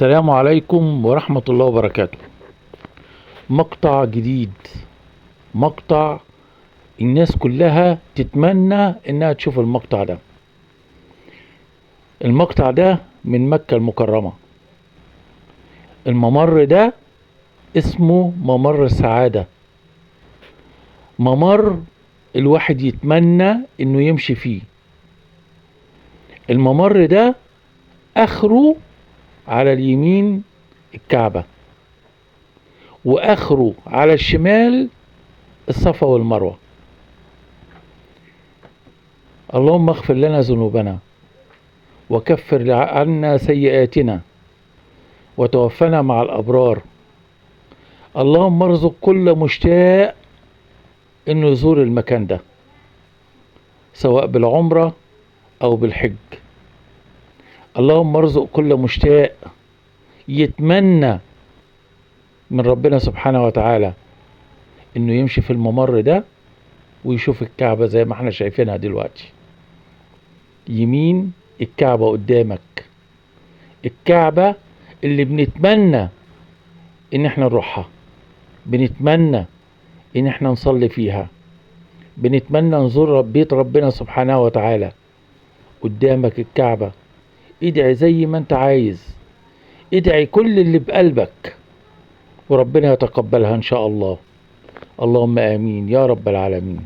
السلام عليكم ورحمة الله وبركاته. مقطع جديد، مقطع الناس كلها تتمنى انها تشوف المقطع ده. المقطع ده من مكة المكرمة. الممر ده اسمه ممر السعادة، ممر الواحد يتمنى انه يمشي فيه. الممر ده اخره على اليمين الكعبة، واخره على الشمال الصفا والمروة. اللهم اغفر لنا ذنوبنا وكفر عنا سيئاتنا وتوفنا مع الأبرار. اللهم ارزق كل مشتاق انه يزور المكان ده، سواء بالعمرة او بالحج. اللهم ارزق كل مشتاق يتمنى من ربنا سبحانه وتعالى انه يمشي في الممر ده ويشوف الكعبة زي ما احنا شايفينها دلوقتي. يمين الكعبة قدامك، الكعبة اللي بنتمنى ان احنا نروحها، بنتمنى ان احنا نصلي فيها، بنتمنى نزور بيت ربنا سبحانه وتعالى. قدامك الكعبة، ادعي زي ما انت عايز، ادعي كل اللي بقلبك وربنا يتقبلها ان شاء الله. اللهم امين يا رب العالمين.